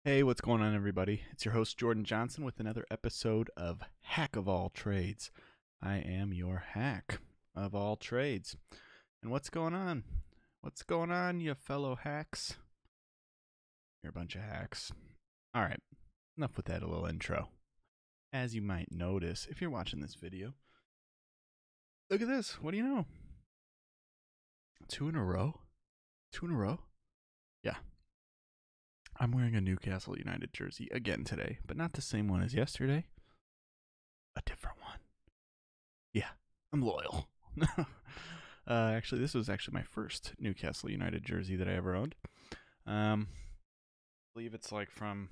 Hey, what's going on, everybody? It's your host, Jordan Johnson, with another episode of Hack of All Trades. I am your hack of all trades. And what's going on? What's going on, you fellow hacks? You're a bunch of hacks. All right, enough with that little intro. As you might notice, if you're watching this video, look at this. What do you know? Two in a row? Two in a row? Yeah. I'm wearing a Newcastle United jersey again today, but not the same one as yesterday. A different one. Yeah, I'm loyal. Actually, this was actually my first Newcastle United jersey that I ever owned. I believe it's like from,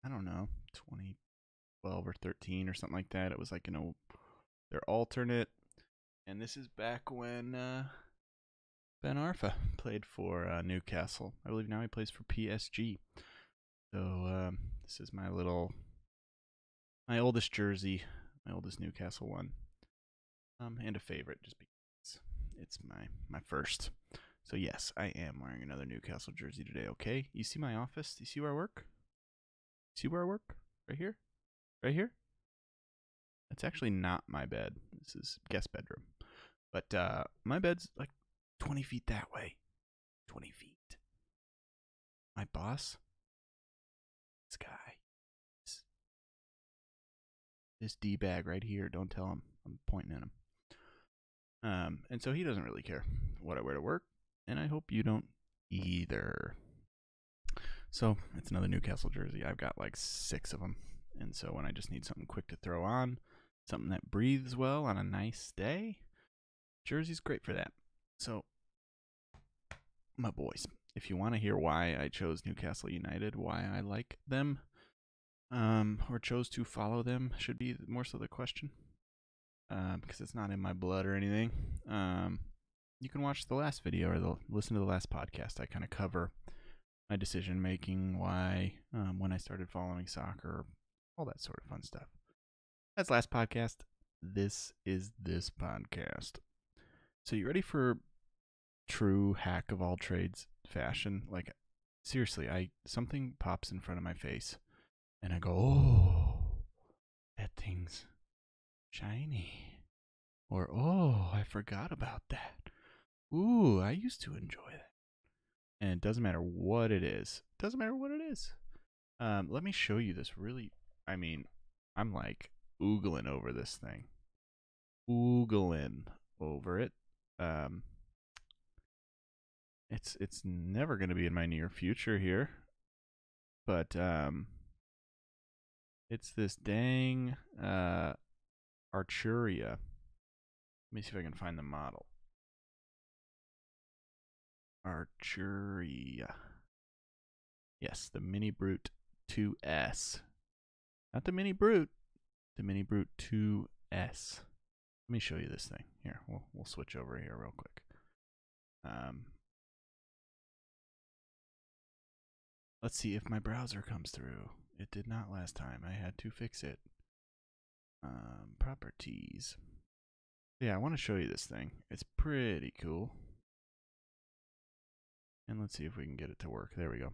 I don't know, 2012 or 13 or something like that. It was like, their alternate. And this is back when Ben Arfa played for Newcastle. I believe now he plays for PSG. So this is my oldest jersey, my oldest Newcastle one, and a favorite just because it's my first. So yes, I am wearing another Newcastle jersey today. Okay, you see my office? You see where I work? See where I work? Right here? Right here? It's actually not my bed. This is guest bedroom. But my bed's like 20 feet that way. 20 feet. My boss, this guy, this D-bag right here, don't tell him. I'm pointing at him. And so he doesn't really care what I wear to work, and I hope you don't either. So it's another Newcastle jersey. I've got like 6 of them, and so when I just need something quick to throw on, something that breathes well on a nice day, jersey's great for that. So, my boys, if you want to hear why I chose Newcastle United, why I like them, or chose to follow them, should be more so the question. Because it's not in my blood or anything. You can watch the last video or listen to the last podcast. I kind of cover my decision making, why, when I started following soccer, all that sort of fun stuff. That's last podcast. This is this podcast. So you ready for true hack of all trades fashion? Like, seriously, something pops in front of my face, and I go, "Oh, that thing's shiny." Or, "Oh, I forgot about that. Ooh, I used to enjoy that." And it doesn't matter what it is. It doesn't matter what it is. Let me show you this really. I mean, I'm like oogling over this thing. Oogling over it. It's never going to be in my near future here. But it's this dang Arturia. Let me see if I can find the model. Arturia. Yes, the MINIBRUTE 2S. Not the MINIBRUTE. The MINIBRUTE 2S. Let me show you this thing. Here, we'll switch over here real quick. Let's see if my browser comes through. It did not last time. I had to fix it. Properties. Yeah, I want to show you this thing. It's pretty cool. And let's see if we can get it to work. There we go.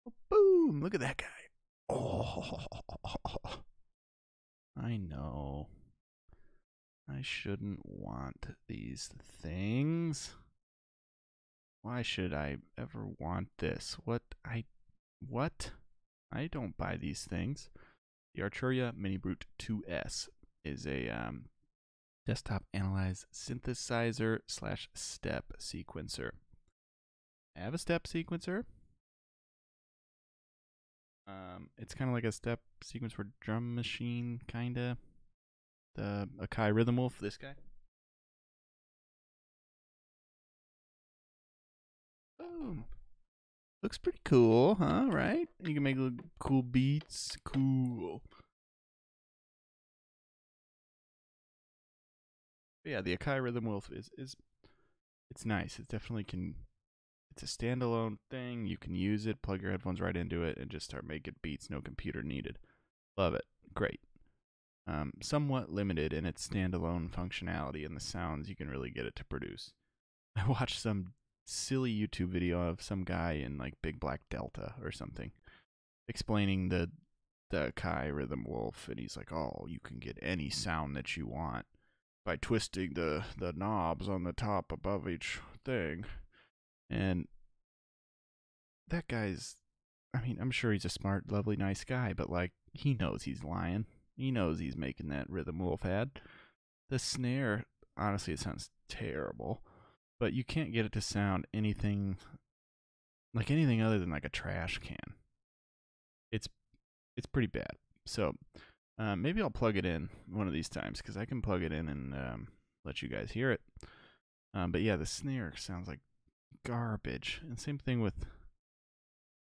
Oh, boom! Look at that guy. Oh, I know. I shouldn't want these things. Why should I ever want this? What? I don't buy these things. The Arturia MINIBRUTE 2S is a desktop analyze synthesizer / step sequencer. I have a step sequencer. It's kind of like a step sequence for drum machine, kinda. The Akai Rhythm Wolf, this guy. Boom. Looks pretty cool, huh? Right? You can make cool beats. Cool. But yeah, the Akai Rhythm Wolf is it's nice. It definitely can. It's a standalone thing. You can use it, plug your headphones right into it, and just start making beats. No computer needed. Love it. Great. Somewhat limited in its standalone functionality and the sounds you can really get it to produce. I watched some silly YouTube video of some guy in like Big Black Delta or something, explaining the Kai Rhythm Wolf, and he's like, "Oh, you can get any sound that you want by twisting the knobs on the top above each thing." And that guy's, I mean, I'm sure he's a smart, lovely, nice guy, but like, he knows he's lying. He knows he's making that Rhythm Wolf ad. The snare, honestly, it sounds terrible, but you can't get it to sound anything like anything other than like a trash can. It's pretty bad. So maybe I'll plug it in one of these times because I can plug it in and let you guys hear it. But yeah, the snare sounds like garbage. And same thing with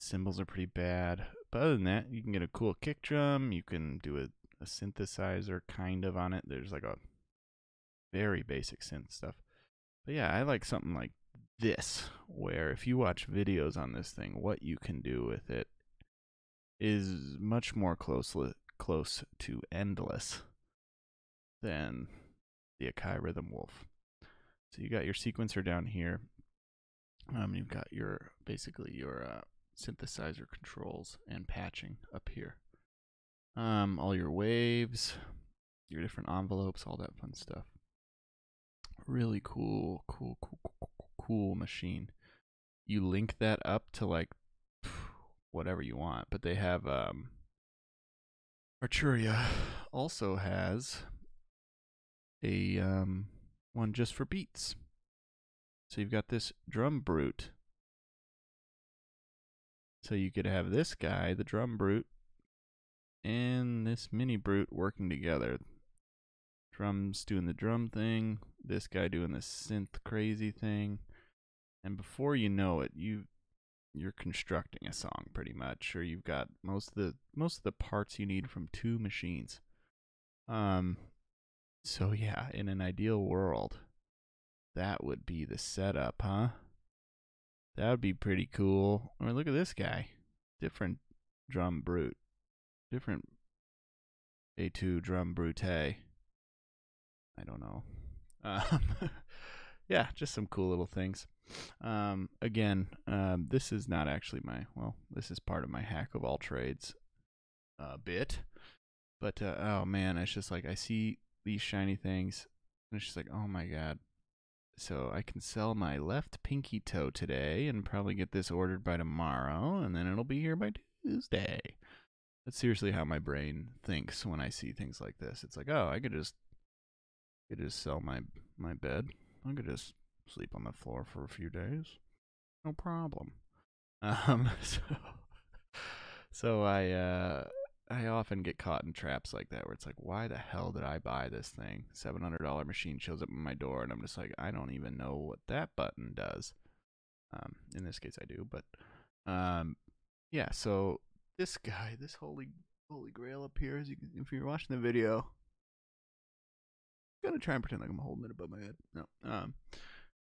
cymbals are pretty bad. But other than that, you can get a cool kick drum. You can do a synthesizer kind of on it. There's like a very basic synth stuff. But yeah, I like something like this, where if you watch videos on this thing, what you can do with it is much more close to endless than the Akai Rhythm Wolf. So you got your sequencer down here. You've got your basically your synthesizer controls and patching up here. All your waves, your different envelopes, all that fun stuff. Really cool machine. You link that up to like whatever you want, but they have Arturia also has a one just for beats. So you've got this drum brute. So you could have this guy, the drum brute, and this mini brute working together. Drums doing the drum thing, this guy doing the synth crazy thing, and before you know it, you're constructing a song pretty much, or you've got most of the parts you need from two machines. So yeah, in an ideal world, that would be the setup, huh? That would be pretty cool. Or look at this guy, different drum brute, different A2 drum brute. I don't know. Yeah, just some cool little things. Again, this is not actually this is part of my hack of all trades bit. But, oh man, it's just like I see these shiny things, and it's just like, oh my god. So I can sell my left pinky toe today and probably get this ordered by tomorrow, and then it'll be here by Tuesday. That's seriously how my brain thinks when I see things like this. It's like, oh, I could just sell my bed. I could just sleep on the floor for a few days. No problem. So I often get caught in traps like that where it's like, why the hell did I buy this thing? $700 machine shows up at my door, and I'm just like, I don't even know what that button does. In this case, I do, but yeah. So this guy, this holy grail up here, if you're watching the video, I'm gonna try and pretend like I'm holding it above my head. No.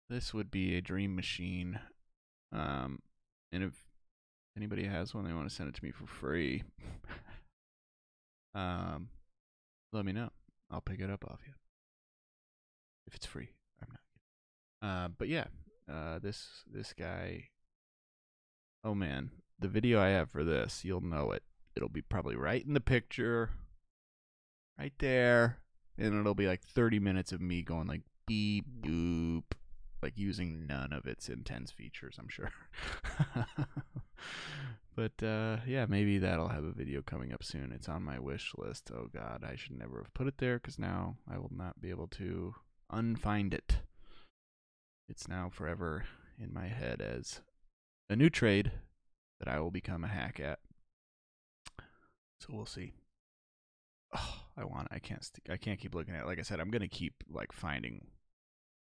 This would be a dream machine. And if anybody has one, they want to send it to me for free. Let me know. I'll pick it up off you. If it's free, I'm not. But yeah, this guy. Oh man, the video I have for this, you'll know it. It'll be probably right in the picture, right there, and it'll be like 30 minutes of me going like beep boop, like using none of its intense features, I'm sure. But yeah, maybe that'll have a video coming up soon. It's on my wish list. Oh god, I should never have put it there because now I will not be able to unfind it. It's now forever in my head as a new trade that I will become a hack at. So we'll see. Oh, I can't keep looking at it. Like I said, I'm gonna keep like finding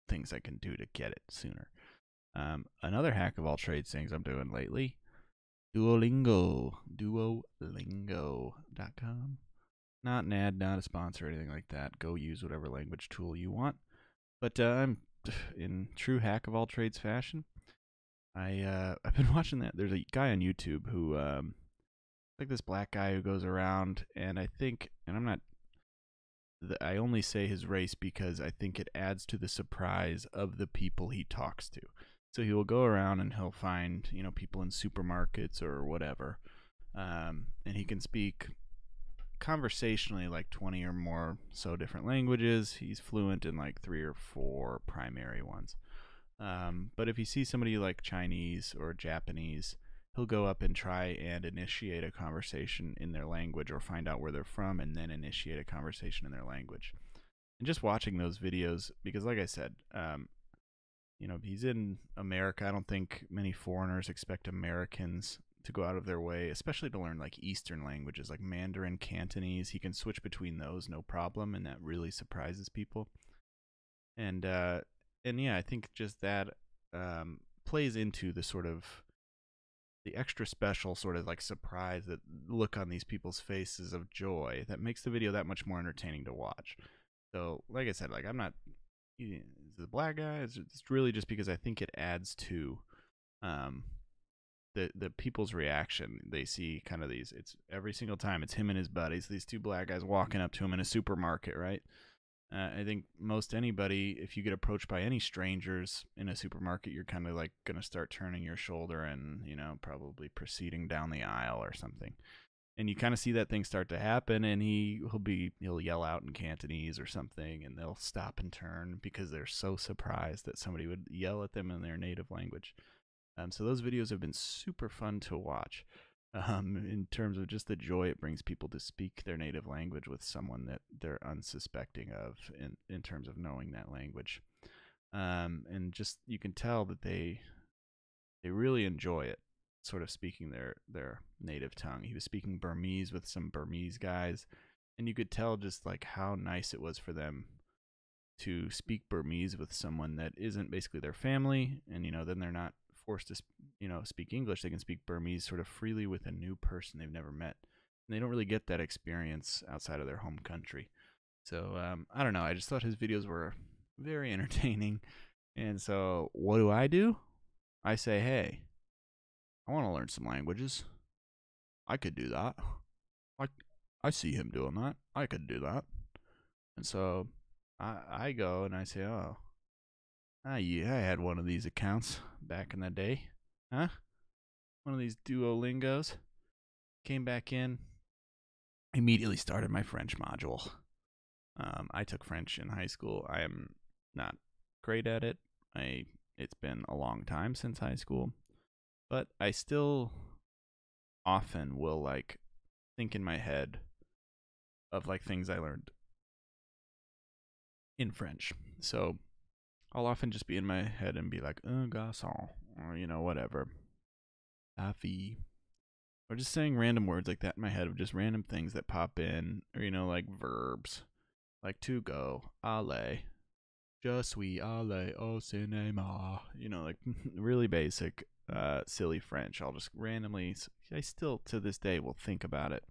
things I can do to get it sooner. Another hack of all trades things I'm doing lately. Duolingo. Duolingo.com. Not an ad, not a sponsor or anything like that. Go use whatever language tool you want. But I'm in true hack of all trades fashion. I've been watching that. There's a guy on YouTube who like this black guy who goes around, and I think, and I'm not, I only say his race because I think it adds to the surprise of the people he talks to. So he will go around and he'll find, people in supermarkets or whatever, And he can speak conversationally like 20 or more so different languages. He's fluent in like 3 or 4 primary ones. But if he sees somebody like Chinese or Japanese, he'll go up and try and initiate a conversation in their language, or find out where they're from and then initiate a conversation in their language. And just watching those videos, because like I said, he's in America. I don't think many foreigners expect Americans to go out of their way, especially to learn like Eastern languages like Mandarin, Cantonese. He can switch between those no problem, and that really surprises people. And yeah, I think just that plays into the sort of the extra special sort of like surprise, that look on these people's faces of joy, that makes the video that much more entertaining to watch. So, like I said, like I'm not the black guy. It's really just because I think it adds to the people's reaction. They see kind of these. It's every single time it's him and his buddies. These 2 black guys walking up to him in a supermarket, right? I think most anybody, if you get approached by any strangers in a supermarket, you're kind of like going to start turning your shoulder and, probably proceeding down the aisle or something. And you kind of see that thing start to happen, and he'll yell out in Cantonese or something, and they'll stop and turn because they're so surprised that somebody would yell at them in their native language. So those videos have been super fun to watch. In terms of just the joy it brings people to speak their native language with someone that they're unsuspecting of, in terms of knowing that language. And just you can tell that they really enjoy it, sort of speaking their native tongue. He was speaking Burmese with some Burmese guys, and you could tell just like how nice it was for them to speak Burmese with someone that isn't basically their family, and then they're not forced to speak English. They can speak Burmese sort of freely with a new person they've never met, and they don't really get that experience outside of their home country. So I don't know, I just thought his videos were very entertaining. And so what do? I say, hey, I want to learn some languages. I could do that. I see him doing that. I could do that. And so I go and I say, oh, yeah, I had one of these accounts back in the day. Huh? One of these Duolingos. Came back in. Immediately started my French module. I took French in high school. I am not great at it. It's been a long time since high school. But I still often will like think in my head of like things I learned in French. So I'll often just be in my head and be like, un garçon, or whatever. Afi. Or just saying random words like that in my head, of just random things that pop in, or like verbs. Like to go, aller. Je suis allé au cinéma. Like really basic, silly French. I'll just randomly, I still to this day will think about it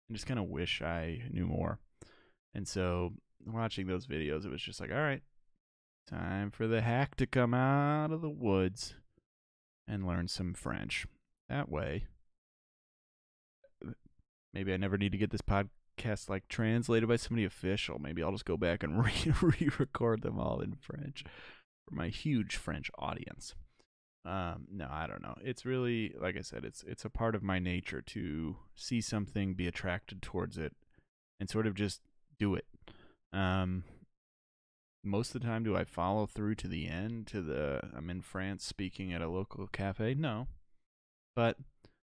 and just kind of wish I knew more. And so watching those videos, it was just like, all right, time for the hack to come out of the woods and learn some French. That way, maybe I never need to get this podcast like translated by somebody official. Maybe I'll just go back and re-record them all in French for my huge French audience. No, I don't know. It's really, like I said, it's a part of my nature to see something, be attracted towards it, and sort of just do it. Most of the time, do I follow through to the end? I'm in France speaking at a local cafe? No, but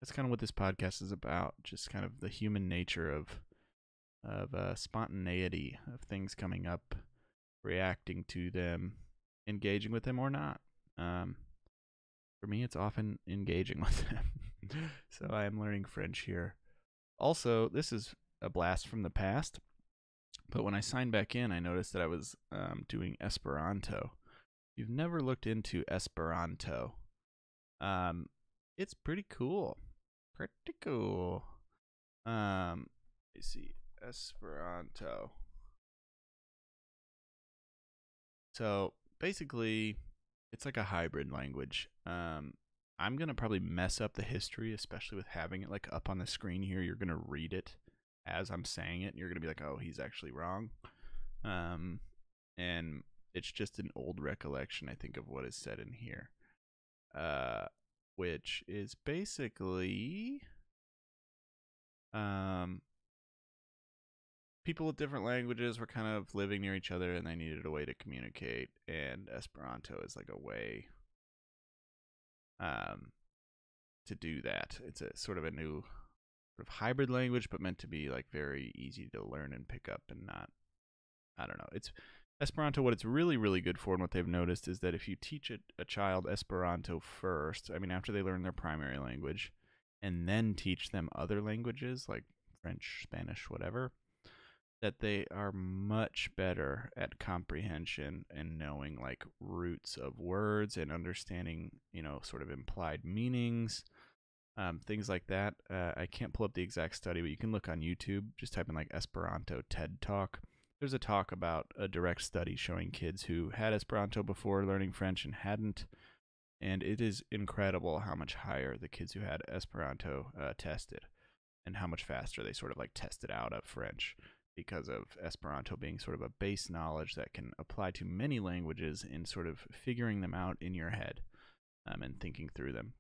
that's kind of what this podcast is about. Just kind of the human nature of spontaneity, of things coming up, reacting to them, engaging with them or not. For me, it's often engaging with them. So I am learning French here. Also, this is a blast from the past, but when I signed back in, I noticed that I was doing Esperanto. If you've never looked into Esperanto, it's pretty cool. Pretty cool. Let's see, Esperanto. So basically, it's like a hybrid language. I'm gonna probably mess up the history, especially with having it like up on the screen here. You're gonna read it as I'm saying it, and you're gonna be like, "Oh, he's actually wrong." And it's just an old recollection, I think, of what is said in here, which is basically Um, People with different languages were kind of living near each other, and they needed a way to communicate. And Esperanto is like a way um, to do that. It's a sort of a new sort of hybrid language, but meant to be like very easy to learn and pick up, and not, I don't know. It's Esperanto. What it's really, really good for, and what they've noticed, is that if you teach a child Esperanto first, I mean, after they learn their primary language, and then teach them other languages like French, Spanish, whatever, that they are much better at comprehension and knowing like roots of words and understanding, sort of implied meanings, things like that. I can't pull up the exact study, but you can look on YouTube. Just type in like Esperanto TED Talk. There's a talk about a direct study showing kids who had Esperanto before learning French and hadn't. And it is incredible how much higher the kids who had Esperanto tested, and how much faster they sort of like tested out of French, because of Esperanto being sort of a base knowledge that can apply to many languages in sort of figuring them out in your head, and thinking through them.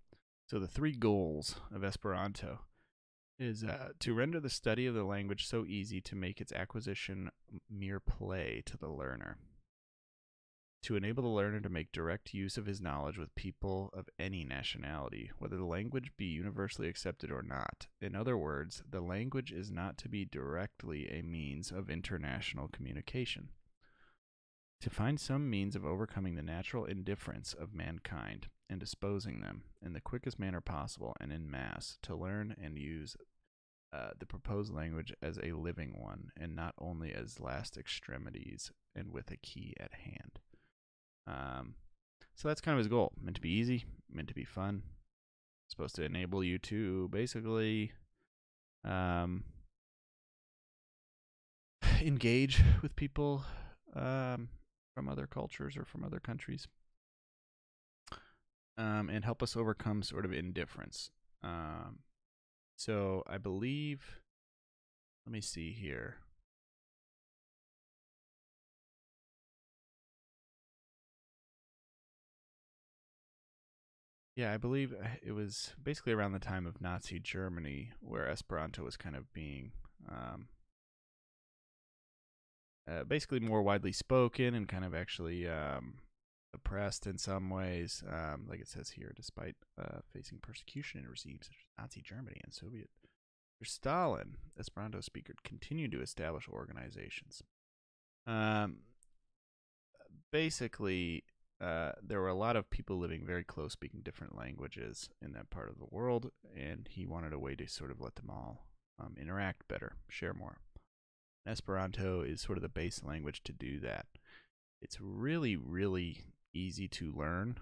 So the 3 goals of Esperanto is to render the study of the language so easy to make its acquisition mere play to the learner, to enable the learner to make direct use of his knowledge with people of any nationality, whether the language be universally accepted or not. In other words, the language is not to be directly a means of international communication. To find some means of overcoming the natural indifference of mankind and disposing them in the quickest manner possible and in mass, to learn and use the proposed language as a living one, and not only as last extremities and with a key at hand. So that's kind of his goal. Meant to be easy, meant to be fun. Supposed to enable you to basically engage with people from other cultures or from other countries, and help us overcome sort of indifference. So I believe, let me see here. Yeah, I believe it was basically around the time of Nazi Germany where Esperanto was kind of being basically more widely spoken and kind of actually oppressed in some ways. Like it says here, despite facing persecution in regimes such as Nazi Germany and Soviet Stalin, Esperanto speakers continued to establish organizations. Basically, there were a lot of people living very close, speaking different languages in that part of the world, and he wanted a way to sort of let them all interact better, share more. Esperanto is sort of the base language to do that. It's really, really easy to learn.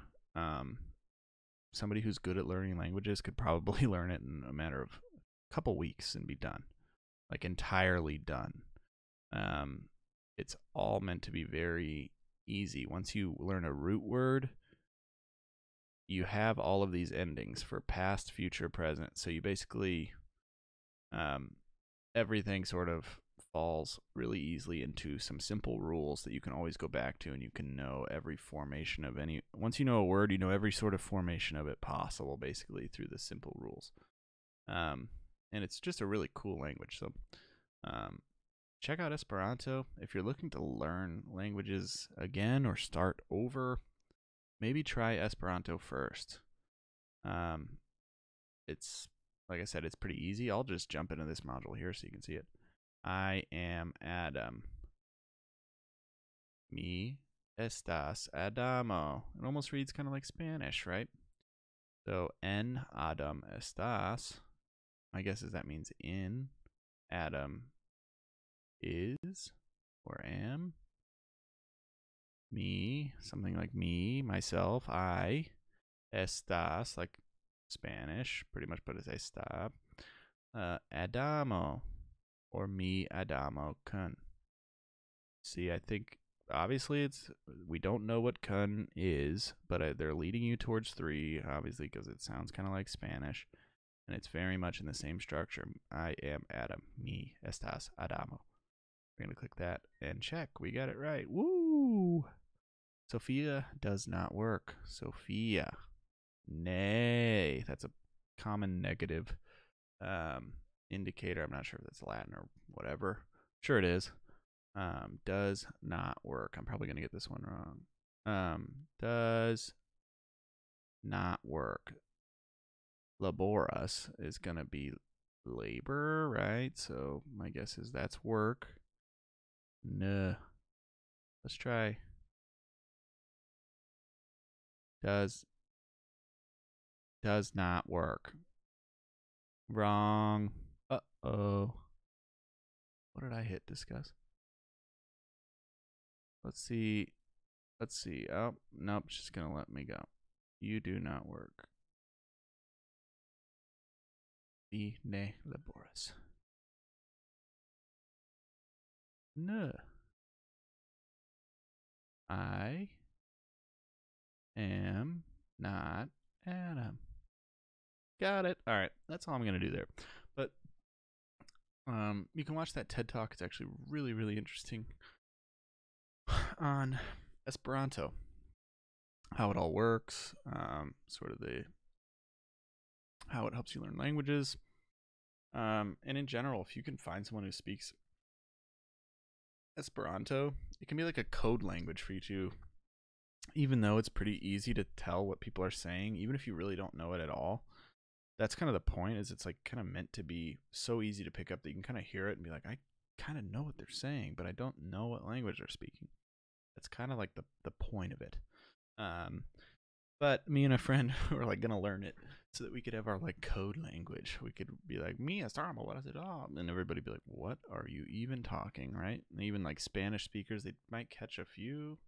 Somebody who's good at learning languages could probably learn it in a matter of a couple weeks and be done, like entirely done. It's all meant to be very easy. Once you learn a root word, you have all of these endings for past, future, present. So you basically, everything sort of falls really easily into some simple rules that you can always go back to, and you can know every formation of any. Once you know a word, you know every sort of formation of it possible, basically, through the simple rules. And it's just a really cool language. So check out Esperanto. If you're looking to learn languages again or start over, maybe try Esperanto first. It's, like I said, it's pretty easy. I'll just jump into this module here so you can see it. I am Adam. Mi estás Adamo. It almost reads kind of like Spanish, right? So, en Adam estás. My guess is that means in. Adam is or am. Me, something like me, myself, I. Estás, like Spanish, pretty much, but it's está. Adamo, or mi Adamo kun. See, I think obviously we don't know what kun is, but they're leading you towards 3, obviously, because it sounds kind of like Spanish, and it's very much in the same structure. I am Adam, mi estás Adamo. We're going to click that and check. We got it right. Woo! Sophia does not work. Sophia. Nay. That's a common negative. indicator. I'm not sure if that's Latin or whatever. Sure it is. Does not work. I'm probably going to get this one wrong. Does not work. Laboras is going to be labor, right? So my guess is that's work. No. Let's try. Does not work. Wrong. Uh-oh. What did I hit? Discuss. Let's see. Let's see. Oh, nope. She's going to let me go. You do not work. Ne laboras. No. I am not Adam. Got it. All right. That's all I'm going to do there. But you can watch that TED Talk. It's actually really, really interesting on Esperanto. How it all works. Sort of how it helps you learn languages. And in general, if you can find someone who speaks Esperanto, it can be like a code language for you to, even though it's pretty easy to tell what people are saying, even if you really don't know it at all. That's kind of the point, is it's like kind of meant to be so easy to pick up that you can kind of hear it and be like, I kind of know what they're saying, but I don't know what language they're speaking. That's kind of like the point of it. But me and a friend were like gonna learn it so that we could have our like code language. We could be like, me a star, what is it all? And everybody be like, what are you even talking, right? And even like Spanish speakers, they might catch a few,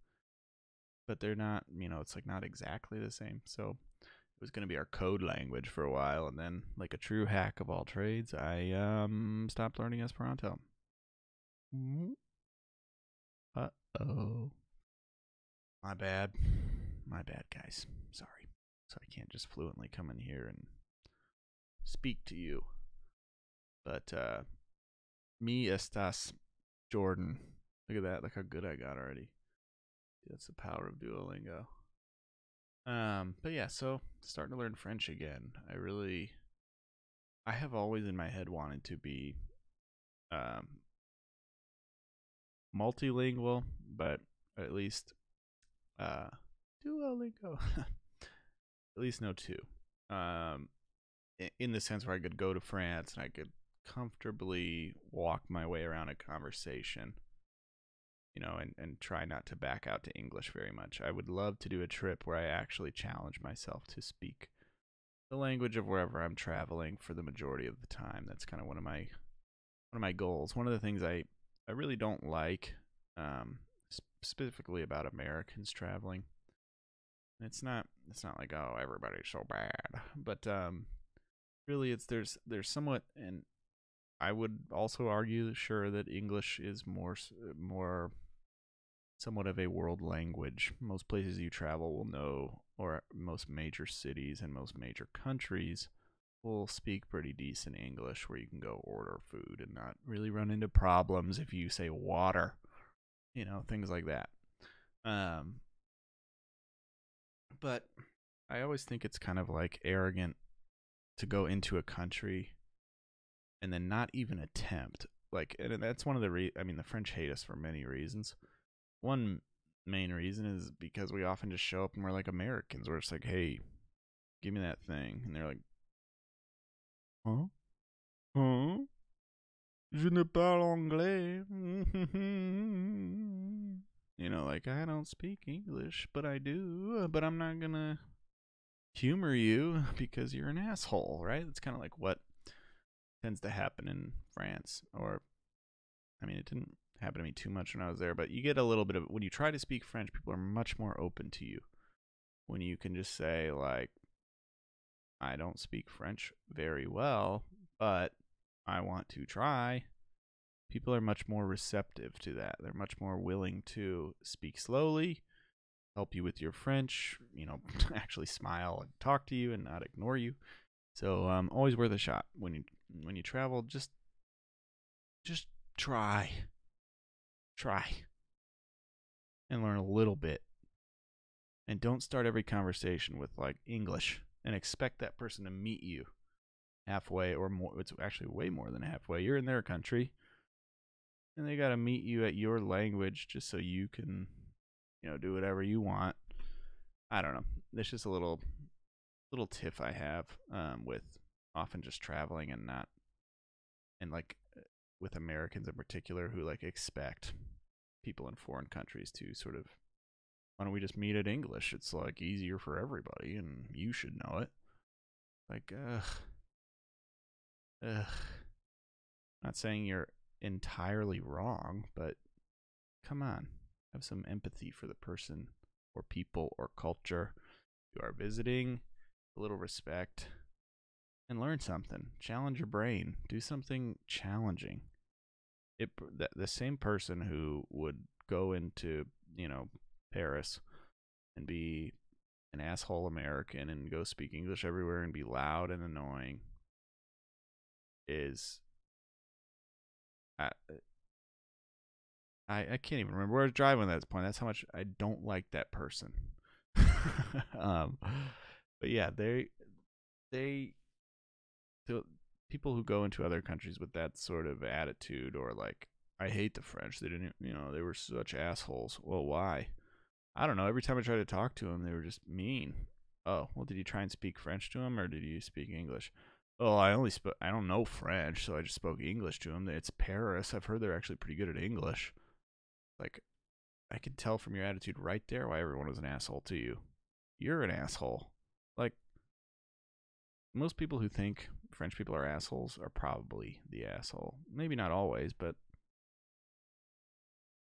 but they're not, it's like not exactly the same. So it was gonna be our code language for a while, and then like a true hack of all trades, I stopped learning Esperanto. Uh-oh. My bad, guys. Sorry. So I can't just fluently come in here and speak to you. But mi estas Jordan. Look at that. Look how good I got already. That's the power of Duolingo. But yeah, so starting to learn French again. I have always in my head wanted to be multilingual, but at least Duolingo. At least know two. In the sense where I could go to France and I could comfortably walk my way around a conversation, and try not to back out to English very much. I would love to do a trip where I actually challenge myself to speak the language of wherever I'm traveling for the majority of the time. That's kind of one of my goals. One of the things I really don't like, specifically about Americans traveling. It's not like, oh, everybody's so bad, but really there's somewhat, and I would also argue sure that English is more somewhat of a world language. Most places you travel will know, or most major cities and most major countries will speak pretty decent English, where you can go order food and not really run into problems if you say water, things like that. But I always think it's kind of like arrogant to go into a country and then not even attempt. Like, and that's one of the the French hate us for many reasons. One main reason is because we often just show up and we're like Americans. We're just like, hey, give me that thing. And they're like, huh? Huh? Je ne parle anglais. Like, I don't speak English, but I do. But I'm not going to humor you because you're an asshole, right? It's kind of like what tends to happen in France. Or, it didn't happen to me too much when I was there, but you get a little bit of, when you try to speak French, people are much more open to you. When you can just say, like, I don't speak French very well, but I want to try. People are much more receptive to that. They're much more willing to speak slowly, help you with your French, actually smile and talk to you and not ignore you. So always worth a shot. When you travel, just try and learn a little bit. And don't start every conversation with like English and expect that person to meet you halfway or more. It's actually way more than halfway. You're in their country, and they got to meet you at your language just so you can, do whatever you want. I don't know. It's just a little tiff I have with often just traveling and not, and like with Americans in particular who like expect people in foreign countries to sort of, why don't we just meet at English? It's like easier for everybody and you should know it. Like, ugh. Not saying you're entirely wrong, but come on. Have some empathy for the person or people or culture you are visiting, a little respect, and learn something. Challenge your brain. Do something challenging. The same person who would go into, Paris and be an asshole American and go speak English everywhere and be loud and annoying is I can't even remember where I was driving at this point. That's how much I don't like that person. But yeah, the people who go into other countries with that sort of attitude, or like, I hate the French. They didn't, they were such assholes. Well, why? I don't know. Every time I tried to talk to them, they were just mean. Oh, well, did you try and speak French to them, or did you speak English? Oh, I don't know French, so I just spoke English to them. It's Paris. I've heard they're actually pretty good at English. Like, I can tell from your attitude right there why everyone was an asshole to you. You're an asshole. Like, most people who think French people are assholes are probably the asshole. Maybe not always, but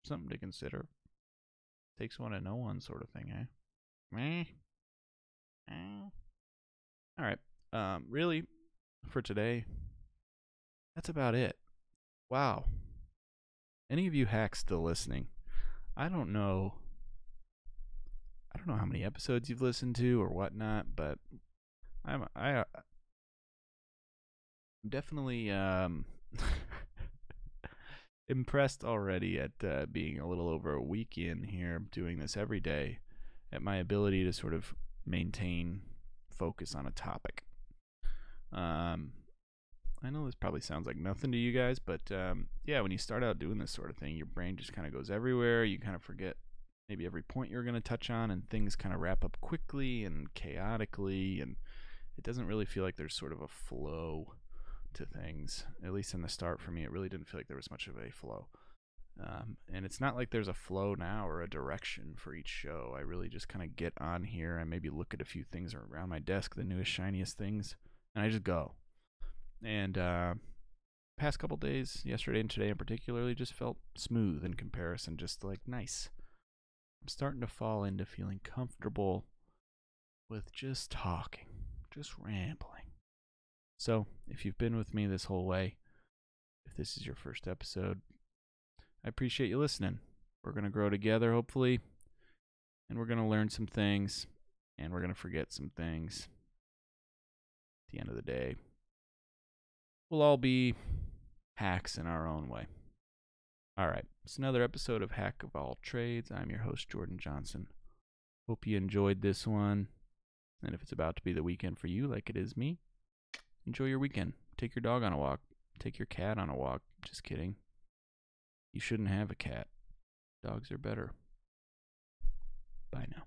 something to consider. Takes one to know one sort of thing, eh? All right. Really, for today, that's about it. Wow. Any of you hacks still listening? I don't know how many episodes you've listened to or whatnot, but I'm definitely impressed already at being a little over a week in here doing this every day, at my ability to sort of maintain focus on a topic. I know this probably sounds like nothing to you guys, but yeah, when you start out doing this sort of thing, your brain just kind of goes everywhere. You kind of forget maybe every point you're going to touch on, and things kind of wrap up quickly and chaotically, and it doesn't really feel like there's sort of a flow to things. At least in the start for me, it really didn't feel like there was much of a flow. And it's not like there's a flow now or a direction for each show. I really just kind of get on here and maybe look at a few things around my desk, the newest, shiniest things, and I just go. And past couple days, yesterday and today in particularly, just felt smooth in comparison, just like nice. I'm starting to fall into feeling comfortable with just talking, just rambling. So, if you've been with me this whole way, if this is your first episode, I appreciate you listening. We're going to grow together, hopefully, and we're going to learn some things, and we're going to forget some things. At the end of the day, we'll all be hacks in our own way. All right, it's another episode of Hack of All Trades. I'm your host, Jordan Johnson. Hope you enjoyed this one. And if it's about to be the weekend for you, like it is me, enjoy your weekend. Take your dog on a walk. Take your cat on a walk. Just kidding. You shouldn't have a cat. Dogs are better. Bye now.